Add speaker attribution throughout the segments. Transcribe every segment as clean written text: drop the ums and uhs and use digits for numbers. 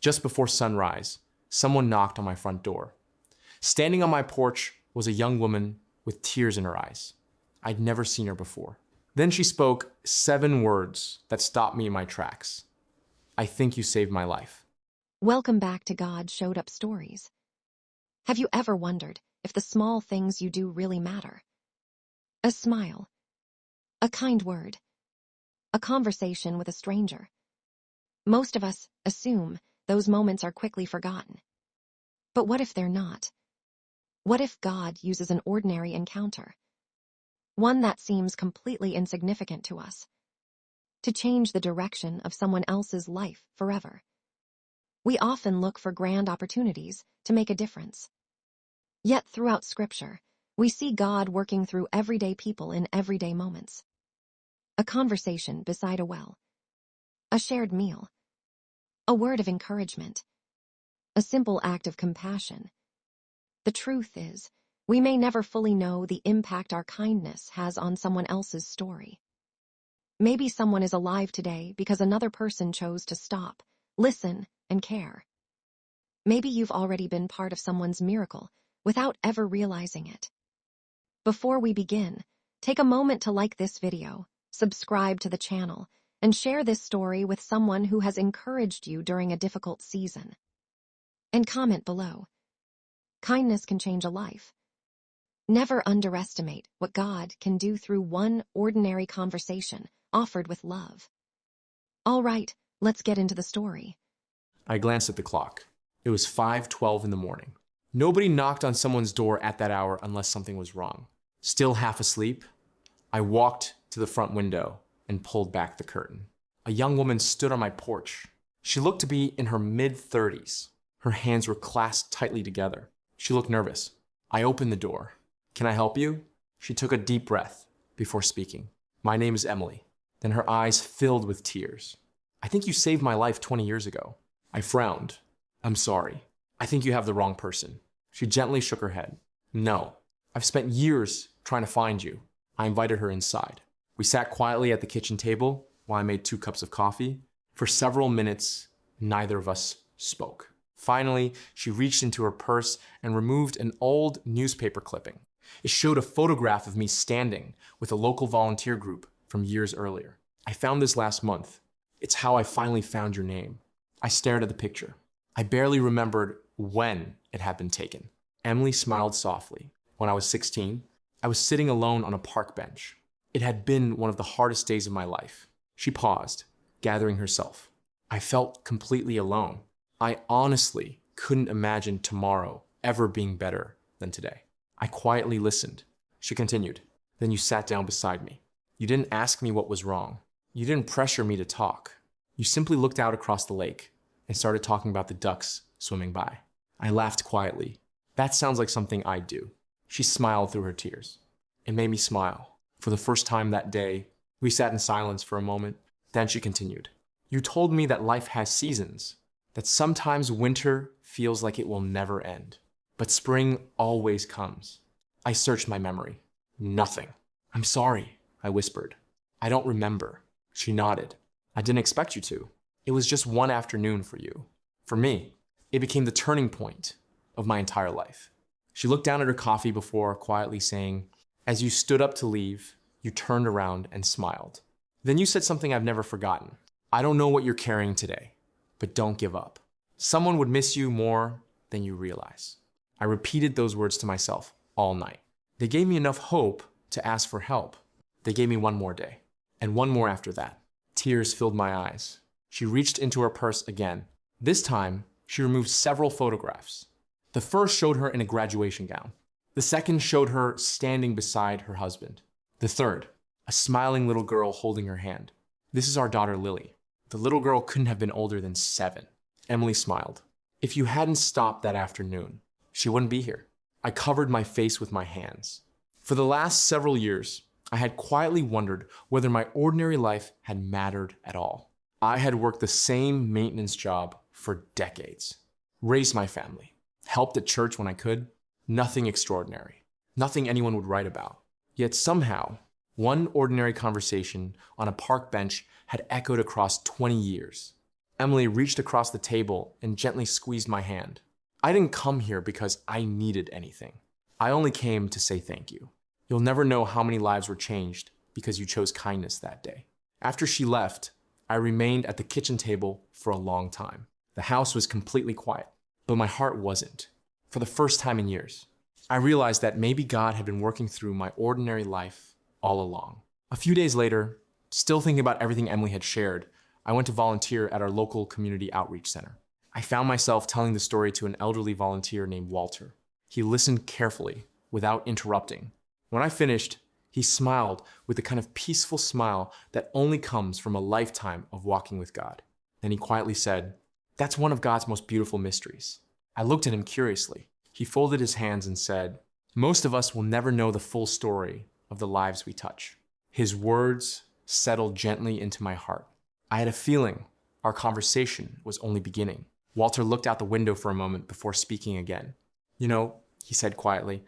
Speaker 1: Just before sunrise, someone knocked on my front door. Standing on my porch was a young woman with tears in her eyes. I'd never seen her before. Then she spoke 7 words that stopped me in my tracks. I think you saved my life.
Speaker 2: Welcome back to God Showed Up Stories. Have you ever wondered if the small things you do really matter? A smile, a kind word, a conversation with a stranger. Most of us assume those moments are quickly forgotten. But what if they're not? What if God uses an ordinary encounter, one that seems completely insignificant to us, to change the direction of someone else's life forever? We often look for grand opportunities to make a difference. Yet throughout Scripture, we see God working through everyday people in everyday moments. A conversation beside a well, a shared meal, a word of encouragement, a simple act of compassion. The truth is, we may never fully know the impact our kindness has on someone else's story. Maybe someone is alive today because another person chose to stop, listen, and care. Maybe you've already been part of someone's miracle without ever realizing it. Before we begin, take a moment to like this video, subscribe to the channel, and share this story with someone who has encouraged you during a difficult season. And comment below. Kindness can change a life. Never underestimate what God can do through one ordinary conversation offered with love. All right, let's get into the story.
Speaker 1: I glanced at the clock. It was 5:12 in the morning. Nobody knocked on someone's door at that hour unless something was wrong. Still half asleep, I walked to the front window and pulled back the curtain. A young woman stood on my porch. She looked to be in her mid-30s. Her hands were clasped tightly together. She looked nervous. I opened the door. "Can I help you?" She took a deep breath before speaking. "My name is Emily." Then her eyes filled with tears. "I think you saved my life 20 years ago." I frowned. "I'm sorry. I think you have the wrong person." She gently shook her head. "No, I've spent years trying to find you." I invited her inside. We sat quietly at the kitchen table while I made 2 cups of coffee. For several minutes, neither of us spoke. Finally, she reached into her purse and removed an old newspaper clipping. It showed a photograph of me standing with a local volunteer group from years earlier. "I found this last month. It's how I finally found your name." I stared at the picture. I barely remembered when it had been taken. Emily smiled softly. When I was 16, I was sitting alone on a park bench. It had been one of the hardest days of my life. She paused, gathering herself. I felt completely alone. I honestly couldn't imagine tomorrow ever being better than today. I quietly listened. She continued. "Then you sat down beside me. You didn't ask me what was wrong. You didn't pressure me to talk. You simply looked out across the lake and started talking about the ducks swimming by." I laughed quietly. "That sounds like something I'd do." She smiled through her tears. It made me smile. For the first time that day, we sat in silence for a moment. Then she continued. "You told me that life has seasons, that sometimes winter feels like it will never end, but spring always comes." I searched my memory. Nothing. "I'm sorry," I whispered. "I don't remember." She nodded. "I didn't expect you to. It was just one afternoon for you. For me, it became the turning point of my entire life." She looked down at her coffee before quietly saying, "As you stood up to leave, you turned around and smiled. Then you said something I've never forgotten. I don't know what you're carrying today, but don't give up. Someone would miss you more than you realize." I repeated those words to myself all night. They gave me enough hope to ask for help. They gave me one more day, and one more after that. Tears filled my eyes. She reached into her purse again. This time, she removed several photographs. The first showed her in a graduation gown. The second showed her standing beside her husband. The third, a smiling little girl holding her hand. "This is our daughter, Lily." The little girl couldn't have been older than 7. Emily smiled. "If you hadn't stopped that afternoon, she wouldn't be here." I covered my face with my hands. For the last several years, I had quietly wondered whether my ordinary life had mattered at all. I had worked the same maintenance job for decades, raised my family, helped at church when I could. Nothing extraordinary, nothing anyone would write about. Yet somehow, one ordinary conversation on a park bench had echoed across 20 years. Emily reached across the table and gently squeezed my hand. I didn't come here because I needed anything. I only came to say thank you. You'll never know how many lives were changed because you chose kindness that day. After she left, I remained at the kitchen table for a long time. The house was completely quiet, but my heart wasn't. For the first time in years, I realized that maybe God had been working through my ordinary life all along. A few days later, still thinking about everything Emily had shared, I went to volunteer at our local community outreach center. I found myself telling the story to an elderly volunteer named Walter. He listened carefully, without interrupting. When I finished, he smiled with the kind of peaceful smile that only comes from a lifetime of walking with God. Then he quietly said, "That's one of God's most beautiful mysteries." I looked at him curiously. He folded his hands and said, "Most of us will never know the full story of the lives we touch." His words settled gently into my heart. I had a feeling our conversation was only beginning. Walter looked out the window for a moment before speaking again. "You know," he said quietly,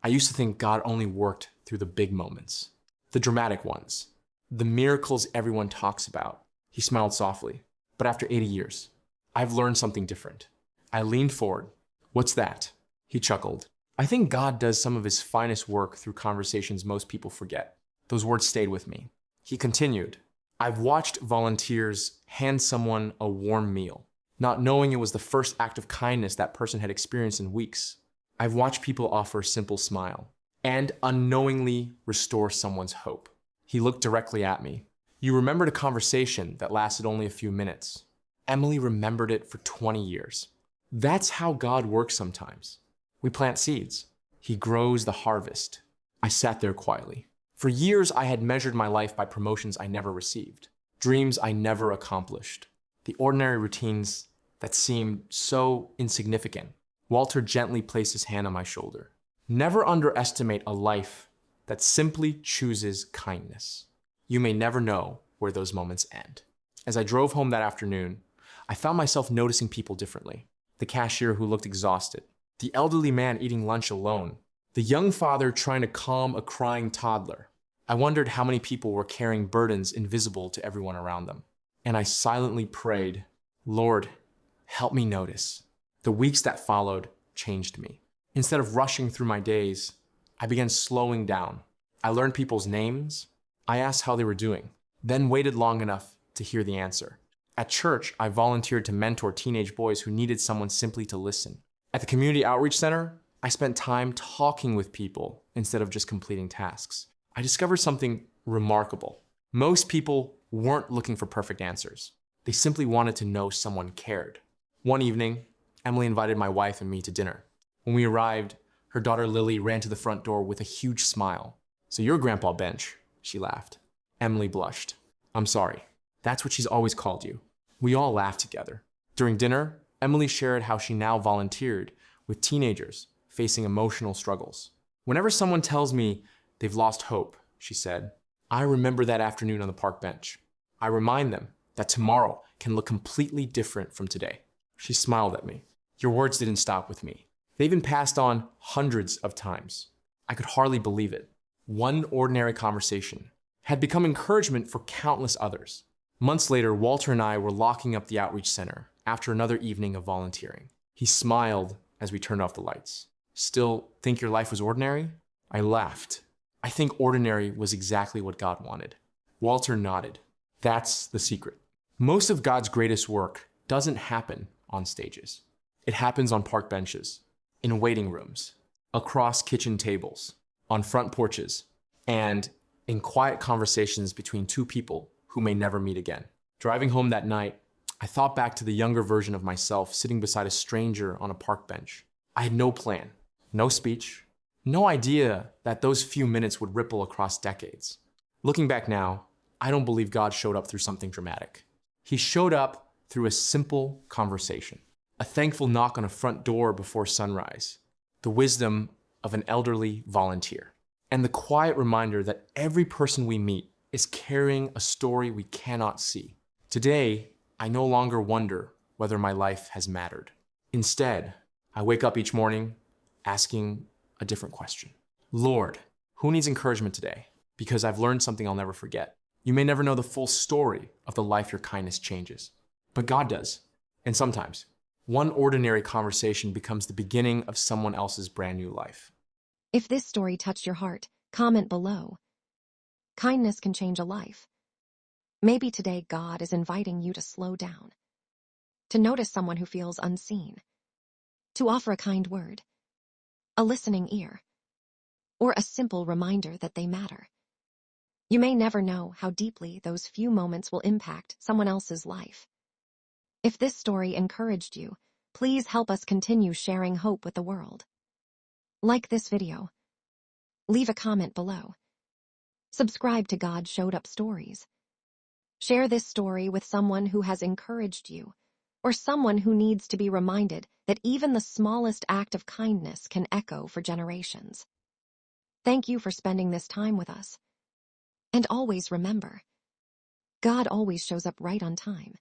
Speaker 1: "I used to think God only worked through the big moments, the dramatic ones, the miracles everyone talks about." He smiled softly. "But after 80 years, I've learned something different." I leaned forward. "What's that?" He chuckled. "I think God does some of his finest work through conversations most people forget." Those words stayed with me. He continued, "I've watched volunteers hand someone a warm meal, not knowing it was the first act of kindness that person had experienced in weeks. I've watched people offer a simple smile and unknowingly restore someone's hope." He looked directly at me. "You remembered a conversation that lasted only a few minutes. Emily remembered it for 20 years. That's how God works sometimes. We plant seeds. He grows the harvest." I sat there quietly. For years, I had measured my life by promotions I never received, dreams I never accomplished, the ordinary routines that seemed so insignificant. Walter gently placed his hand on my shoulder. "Never underestimate a life that simply chooses kindness. You may never know where those moments end." As I drove home that afternoon, I found myself noticing people differently. The cashier who looked exhausted, the elderly man eating lunch alone, the young father trying to calm a crying toddler. I wondered how many people were carrying burdens invisible to everyone around them. And I silently prayed, "Lord, help me notice." The weeks that followed changed me. Instead of rushing through my days, I began slowing down. I learned people's names. I asked how they were doing, then waited long enough to hear the answer. At church, I volunteered to mentor teenage boys who needed someone simply to listen. At the community outreach center, I spent time talking with people instead of just completing tasks. I discovered something remarkable. Most people weren't looking for perfect answers. They simply wanted to know someone cared. One evening, Emily invited my wife and me to dinner. When we arrived, her daughter Lily ran to the front door with a huge smile. "So you're Grandpa Bench," she laughed. Emily blushed. "I'm sorry. That's what she's always called you." We all laughed together. During dinner, Emily shared how she now volunteered with teenagers facing emotional struggles. "Whenever someone tells me they've lost hope," she said, "I remember that afternoon on the park bench. I remind them that tomorrow can look completely different from today." She smiled at me. "Your words didn't stop with me. They've been passed on hundreds of times." I could hardly believe it. One ordinary conversation had become encouragement for countless others. Months later, Walter and I were locking up the outreach center after another evening of volunteering. He smiled as we turned off the lights. "Still think your life was ordinary?" I laughed. "I think ordinary was exactly what God wanted." Walter nodded. "That's the secret. Most of God's greatest work doesn't happen on stages. It happens on park benches, in waiting rooms, across kitchen tables, on front porches, and in quiet conversations between two people who may never meet again." Driving home that night, I thought back to the younger version of myself sitting beside a stranger on a park bench. I had no plan, no speech, no idea that those few minutes would ripple across decades. Looking back now, I don't believe God showed up through something dramatic. He showed up through a simple conversation, a thankful knock on a front door before sunrise, the wisdom of an elderly volunteer, and the quiet reminder that every person we meet is carrying a story we cannot see. Today, I no longer wonder whether my life has mattered. Instead, I wake up each morning asking a different question. "Lord, who needs encouragement today?" Because I've learned something I'll never forget. You may never know the full story of the life your kindness changes, but God does. And sometimes, one ordinary conversation becomes the beginning of someone else's brand new life.
Speaker 2: If this story touched your heart, comment below. Kindness can change a life. Maybe today God is inviting you to slow down, to notice someone who feels unseen, to offer a kind word, a listening ear, or a simple reminder that they matter. You may never know how deeply those few moments will impact someone else's life. If this story encouraged you, please help us continue sharing hope with the world. Like this video. Leave a comment below. Subscribe to God Showed Up Stories. Share this story with someone who has encouraged you, or someone who needs to be reminded that even the smallest act of kindness can echo for generations. Thank you for spending this time with us. And always remember, God always shows up right on time.